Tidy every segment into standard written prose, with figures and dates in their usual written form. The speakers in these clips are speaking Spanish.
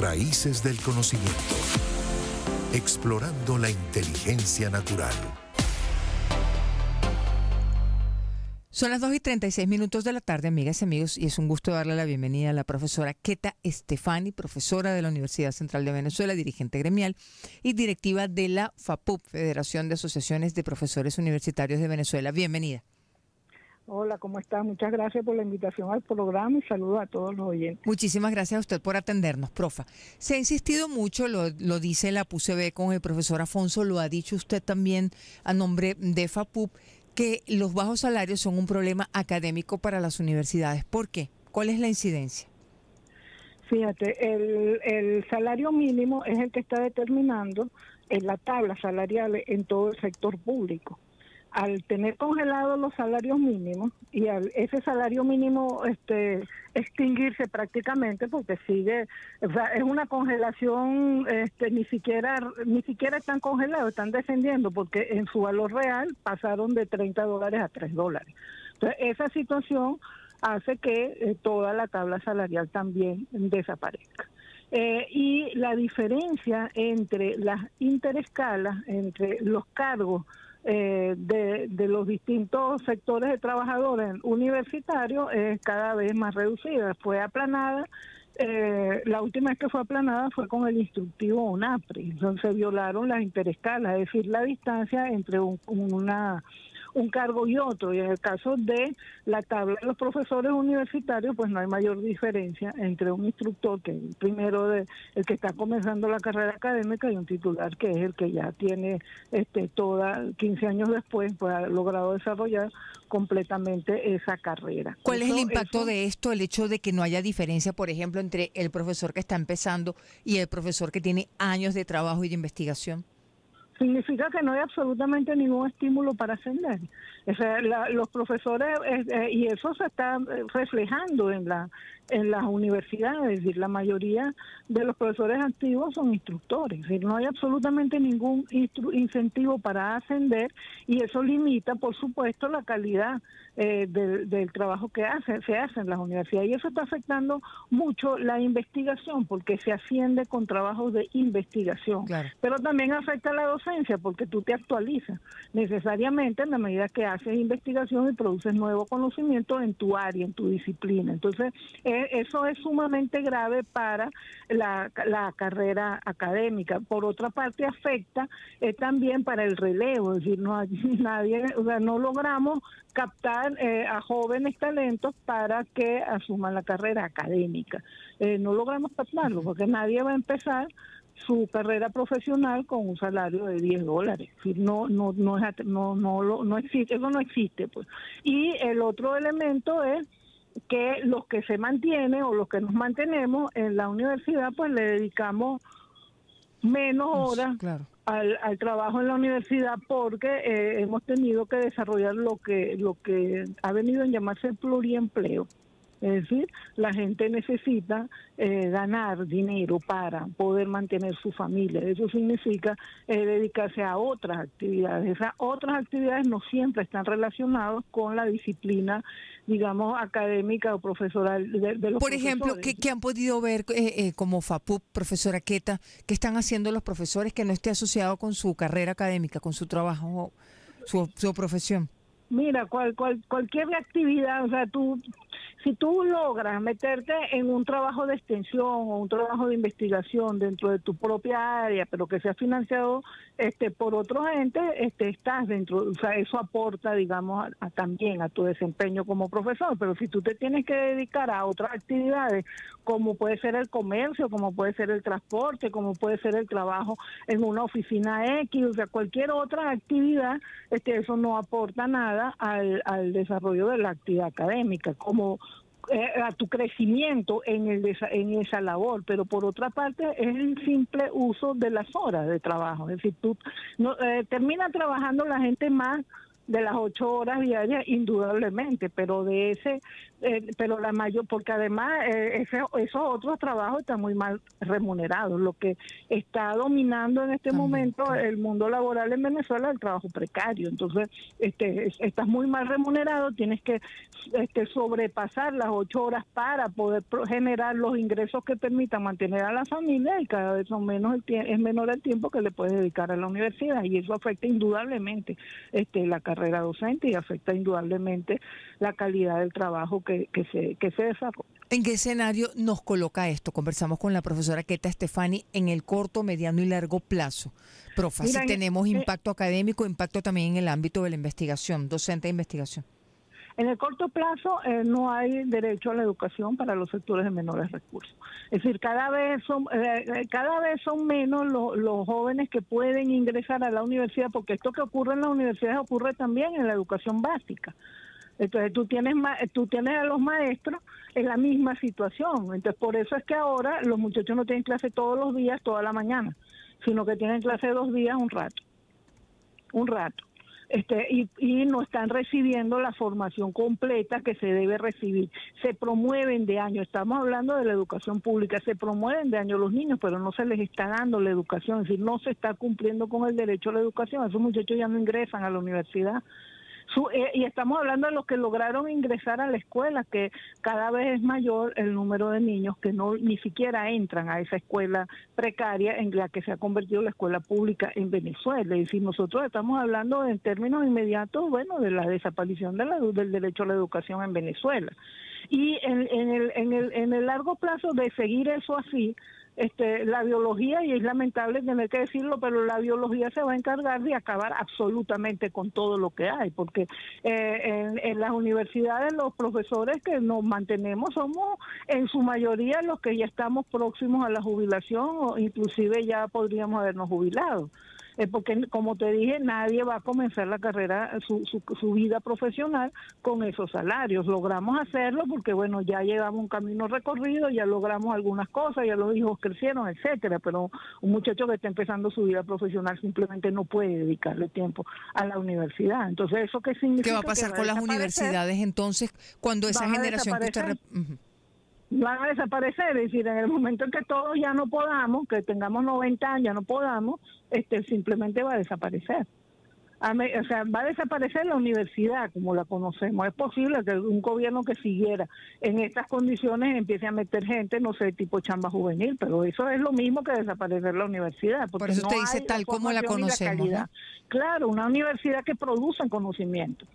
Raíces del conocimiento. Explorando la inteligencia natural. Son las 2:36 de la tarde, amigas y amigos, y es un gusto darle la bienvenida a la profesora Keta Estefani, profesora de la Universidad Central de Venezuela, dirigente gremial y directiva de la FAPUB, Federación de Asociaciones de Profesores Universitarios de Venezuela. Bienvenida. Hola, ¿cómo está? Muchas gracias por la invitación al programa y saludos a todos los oyentes. Muchísimas gracias a usted por atendernos, profa. Se ha insistido mucho, lo dice la PUCB con el profesor Afonso, lo ha dicho usted también a nombre de FAPUB, que los bajos salarios son un problema académico para las universidades. ¿Por qué? ¿Cuál es la incidencia? Fíjate, el salario mínimo es el que está determinando en la tabla salarial en todo el sector público. Al tener congelados los salarios mínimos y al ese salario mínimo extinguirse prácticamente porque sigue, o sea, es una congelación, ni siquiera están congelados, están descendiendo porque en su valor real pasaron de $30 a $3. Entonces esa situación hace que toda la tabla salarial también desaparezca. Y la diferencia entre las interescalas, entre los cargos de los distintos sectores de trabajadores universitarios es cada vez más reducida. Fue aplanada, la última vez que fue aplanada fue con el instructivo UNAPRI, entonces se violaron las interescalas, es decir, la distancia entre un cargo y otro, y en el caso de la tabla de los profesores universitarios, pues no hay mayor diferencia entre un instructor, que es el primero el que está comenzando la carrera académica, y un titular, que es el que ya tiene 15 años después, pues ha logrado desarrollar completamente esa carrera. ¿Cuál es el impacto de esto, el hecho de que no haya diferencia, por ejemplo, entre el profesor que está empezando y el profesor que tiene años de trabajo y de investigación? Significa que no hay absolutamente ningún estímulo para ascender. O sea, los profesores, y eso se está reflejando en las universidades, es decir, la mayoría de los profesores activos son instructores, es decir, no hay absolutamente ningún incentivo para ascender, y eso limita, por supuesto, la calidad del trabajo que se hace en las universidades, y eso está afectando mucho la investigación, porque se asciende con trabajos de investigación, claro. Pero también afecta la docencia, porque tú te actualizas necesariamente en la medida que haces investigación y produces nuevo conocimiento en tu área, en tu disciplina. Entonces, eso es sumamente grave para la carrera académica. Por otra parte, afecta también para el relevo, es decir, no hay nadie, o sea, no logramos captar a jóvenes talentos para que asuman la carrera académica. No logramos captarlo porque nadie va a empezar su carrera profesional con un salario de $10. Es decir, no existe, eso no existe, pues. Y el otro elemento es que los que se mantienen o los que nos mantenemos en la universidad, pues le dedicamos menos horas, claro, al trabajo en la universidad, porque hemos tenido que desarrollar lo que ha venido a llamarse el pluriempleo. Es decir, la gente necesita ganar dinero para poder mantener su familia. Eso significa dedicarse a otras actividades. Esas otras actividades no siempre están relacionadas con la disciplina, digamos, académica o profesoral de los Por ejemplo, ¿qué han podido ver como FAPUB, profesora Keta, qué están haciendo los profesores que no esté asociado con su carrera académica, con su trabajo, su profesión? Mira, cualquier actividad, o sea, si tú logras meterte en un trabajo de extensión o un trabajo de investigación dentro de tu propia área, pero que sea financiado por otros entes, estás dentro, o sea, eso aporta, digamos, también a tu desempeño como profesor. Pero si tú te tienes que dedicar a otras actividades, como puede ser el comercio, como puede ser el transporte, como puede ser el trabajo en una oficina X, o sea, cualquier otra actividad, eso no aporta nada al desarrollo de la actividad académica, como a tu crecimiento en esa labor. Pero por otra parte es el simple uso de las horas de trabajo, es decir, tú termina trabajando la gente más de las 8 horas diarias, indudablemente, pero de ese, pero la mayor, porque además esos otros trabajos están muy mal remunerados. Lo que está dominando en este momento el mundo laboral en Venezuela es el trabajo precario. Entonces, estás muy mal remunerado, tienes que sobrepasar las 8 horas para poder generar los ingresos que permitan mantener a la familia, y cada vez es menor el tiempo que le puedes dedicar a la universidad, y eso afecta indudablemente la carrera docente y afecta indudablemente la calidad del trabajo que se desarrolla. ¿En qué escenario nos coloca esto? Conversamos con la profesora Queta Estefani en el corto, mediano y largo plazo. Profa, si tenemos impacto académico, impacto también en el ámbito de la investigación, docente de investigación. En el corto plazo no hay derecho a la educación para los sectores de menores recursos. Es decir, cada vez son menos los jóvenes que pueden ingresar a la universidad, porque esto que ocurre en las universidades ocurre también en la educación básica. Entonces tú tienes a los maestros en la misma situación. Entonces por eso es que ahora los muchachos no tienen clase todos los días, toda la mañana, sino que tienen clase 2 días, un rato. Y no están recibiendo la formación completa que se debe recibir. Se promueven de año, estamos hablando de la educación pública, se promueven de año los niños, pero no se les está dando la educación, es decir, no se está cumpliendo con el derecho a la educación. Esos muchachos ya no ingresan a la universidad. Y estamos hablando de los que lograron ingresar a la escuela, que cada vez es mayor el número de niños que ni siquiera entran a esa escuela precaria en la que se ha convertido la escuela pública en Venezuela. Es decir, nosotros estamos hablando en términos inmediatos, bueno, de la desaparición del derecho a la educación en Venezuela. Y en el largo plazo de seguir eso así, la biología, y es lamentable tener que decirlo, pero la biología se va a encargar de acabar absolutamente con todo lo que hay, porque en las universidades los profesores que nos mantenemos somos en su mayoría los que ya estamos próximos a la jubilación, o inclusive ya podríamos habernos jubilado. Porque, como te dije, nadie va a comenzar la carrera, su vida profesional con esos salarios. Logramos hacerlo porque, bueno, ya llevamos un camino recorrido, ya logramos algunas cosas, ya los hijos crecieron, etcétera, pero un muchacho que está empezando su vida profesional simplemente no puede dedicarle tiempo a la universidad. Entonces, ¿eso qué significa? ¿Qué va a pasar con las universidades entonces cuando esa generación que usted... van a desaparecer? Es decir, en el momento en que todos ya no podamos, que tengamos 90 años, ya no podamos, simplemente va a desaparecer. O sea, va a desaparecer la universidad como la conocemos. Es posible que un gobierno que siguiera en estas condiciones empiece a meter gente, no sé, tipo chamba juvenil, pero eso es lo mismo que desaparecer la universidad. Por eso usted dice tal como la conocemos, ¿no? Claro, una universidad que produce conocimiento,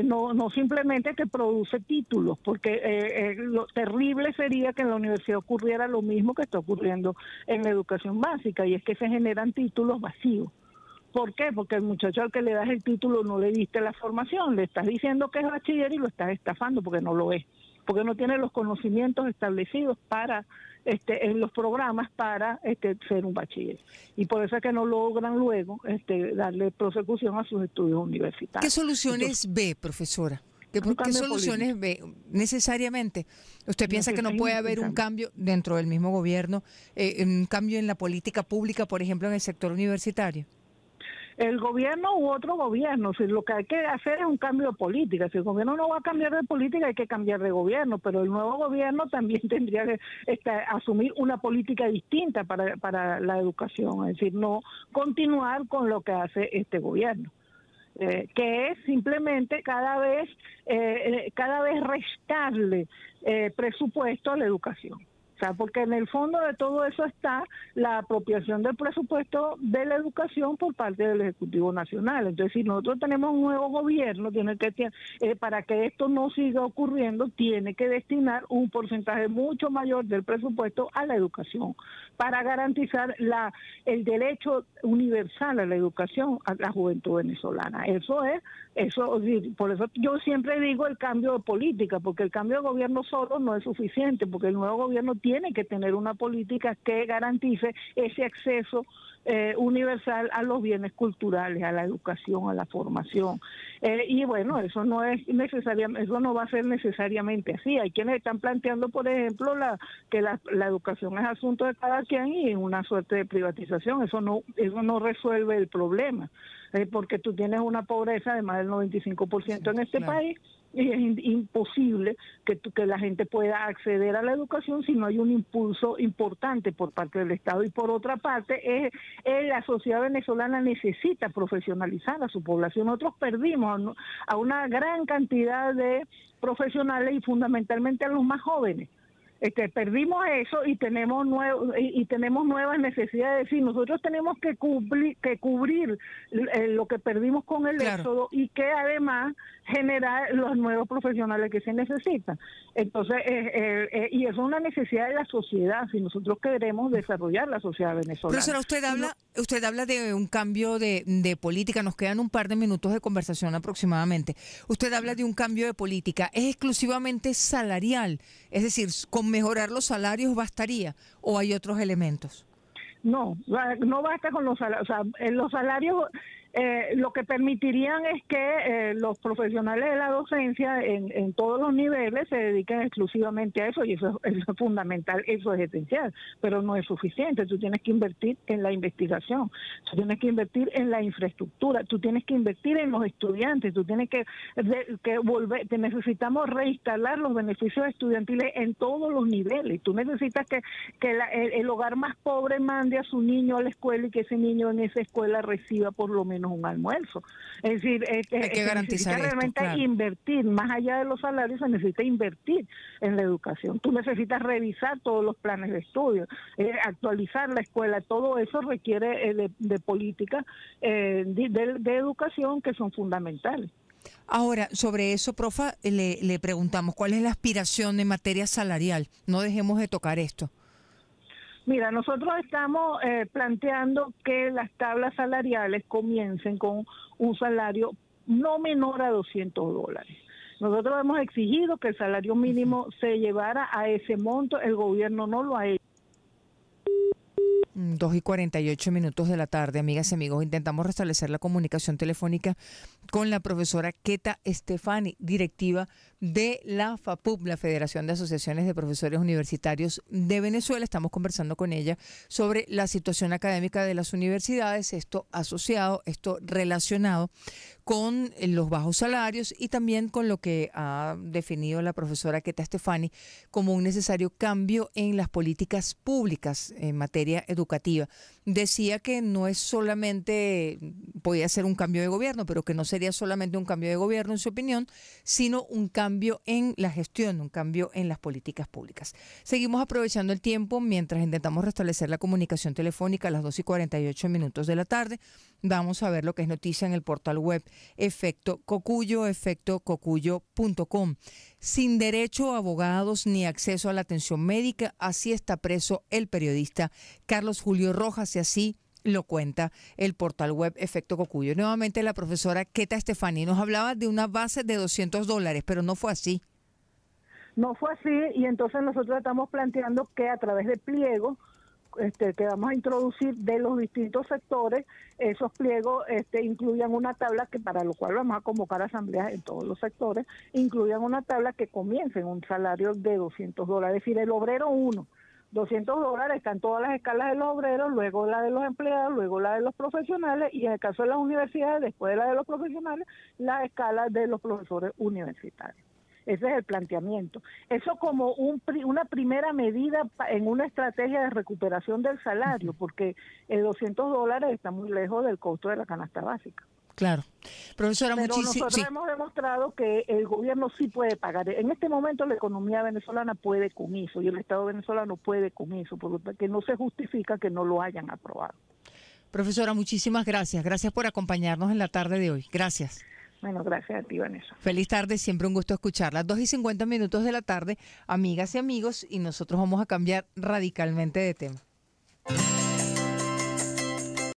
no simplemente que produce títulos, porque lo terrible sería que en la universidad ocurriera lo mismo que está ocurriendo en la educación básica, y es que se generan títulos vacíos. ¿Por qué? Porque el muchacho al que le das el título no le diste la formación, le estás diciendo que es bachiller y lo estás estafando porque no lo es, porque no tiene los conocimientos establecidos para en los programas para ser un bachiller, y por eso es que no logran luego darle prosecución a sus estudios universitarios. ¿Qué soluciones ve, profesora? ¿Qué soluciones ve necesariamente? ¿Usted piensa que no puede haber un cambio dentro del mismo gobierno, un cambio en la política pública, por ejemplo, en el sector universitario? El gobierno u otro gobierno, si lo que hay que hacer es un cambio de política. Si el gobierno no va a cambiar de política, hay que cambiar de gobierno, pero el nuevo gobierno también tendría que asumir una política distinta para la educación, es decir, no continuar con lo que hace este gobierno. Que es simplemente cada vez restarle presupuesto a la educación. O sea, porque en el fondo de todo eso está la apropiación del presupuesto de la educación por parte del Ejecutivo Nacional. Entonces, si nosotros tenemos un nuevo gobierno, para que esto no siga ocurriendo, tiene que destinar un porcentaje mucho mayor del presupuesto a la educación, para garantizar el derecho universal a la educación a la juventud venezolana. Por eso yo siempre digo el cambio de política, porque el cambio de gobierno solo no es suficiente, porque el nuevo gobierno tiene que tener una política que garantice ese acceso universal a los bienes culturales, a la educación, a la formación. Y bueno, eso no es necesariamente, eso no va a ser necesariamente así. Hay quienes están planteando, por ejemplo, que la educación es asunto de cada quien y en una suerte de privatización. Eso no resuelve el problema, porque tú tienes una pobreza de más del 95% en este país. Y es imposible que la gente pueda acceder a la educación si no hay un impulso importante por parte del Estado. Y por otra parte, la sociedad venezolana necesita profesionalizar a su población. Nosotros perdimos a una gran cantidad de profesionales y fundamentalmente a los más jóvenes. Perdimos eso y tenemos nuevas necesidades. Sí, nosotros tenemos que cubrir lo que perdimos con el éxodo y que además generar los nuevos profesionales que se necesitan. Entonces, y eso es una necesidad de la sociedad si nosotros queremos desarrollar la sociedad venezolana. Profesora, usted habla de un cambio de política. Nos quedan un par de minutos de conversación aproximadamente. Usted habla de un cambio de política. ¿Es exclusivamente salarial? Es decir, ¿con mejorar los salarios bastaría o hay otros elementos? No basta con los salarios. O sea, los salarios lo que permitirían es que los profesionales de la docencia en todos los niveles se dediquen exclusivamente a eso, y eso es fundamental, eso es esencial, pero no es suficiente. Tú tienes que invertir en la investigación, tú tienes que invertir en la infraestructura, tú tienes que invertir en los estudiantes, tú tienes que volver, necesitamos reinstalar los beneficios estudiantiles en todos los niveles. Tú necesitas que el hogar más pobre mande a su niño a la escuela y que ese niño en esa escuela reciba por lo menos un almuerzo. Es decir, hay que garantizar realmente esto, claro. Invertir, más allá de los salarios, se necesita invertir en la educación. Tú necesitas revisar todos los planes de estudio, actualizar la escuela, todo eso requiere de políticas de educación que son fundamentales. Ahora, sobre eso, profa, le preguntamos, ¿cuál es la aspiración en materia salarial? No dejemos de tocar esto. Mira, nosotros estamos planteando que las tablas salariales comiencen con un salario no menor a $200. Nosotros hemos exigido que el salario mínimo se llevara a ese monto, el gobierno no lo ha hecho. 2:48 de la tarde, amigas y amigos. Intentamos restablecer la comunicación telefónica con la profesora Queta Estefani, directiva de la FAPUB, la Federación de Asociaciones de Profesores Universitarios de Venezuela. Estamos conversando con ella sobre la situación académica de las universidades, esto asociado, esto relacionado con los bajos salarios y también con lo que ha definido la profesora Queta Estefani como un necesario cambio en las políticas públicas en materia educativa. Decía que no es solamente, podía ser un cambio de gobierno, pero que no sería solamente un cambio de gobierno en su opinión, sino un cambio en la gestión, un cambio en las políticas públicas. Seguimos aprovechando el tiempo mientras intentamos restablecer la comunicación telefónica a las 2:48 de la tarde. Vamos a ver lo que es noticia en el portal web Efecto Cocuyo, efectococuyo.com. Sin derecho a abogados ni acceso a la atención médica, así está preso el periodista Carlos Julio Rojas, y así lo cuenta el portal web Efecto Cocuyo. Nuevamente la profesora Queta Estefani nos hablaba de una base de $200, pero no fue así. No fue así, y entonces nosotros estamos planteando que a través de pliegos que vamos a introducir de los distintos sectores, esos pliegos incluyan una tabla, que para lo cual vamos a convocar asambleas en todos los sectores, incluyan una tabla que comience en un salario de $200, es decir, el obrero 1, $200, están todas las escalas de los obreros, luego la de los empleados, luego la de los profesionales, y en el caso de las universidades, después de la de los profesionales, la escala de los profesores universitarios. Ese es el planteamiento. Eso como una primera medida en una estrategia de recuperación del salario, porque $200 está muy lejos del costo de la canasta básica. Claro. Profesora, pero nosotros hemos demostrado que el gobierno sí puede pagar. En este momento la economía venezolana puede con eso, y el Estado venezolano puede con eso, porque no se justifica que no lo hayan aprobado. Profesora, muchísimas gracias. Gracias por acompañarnos en la tarde de hoy. Gracias. Bueno, gracias a ti, Vanessa. Feliz tarde, siempre un gusto escucharla. 2:50 de la tarde, amigas y amigos, y nosotros vamos a cambiar radicalmente de tema.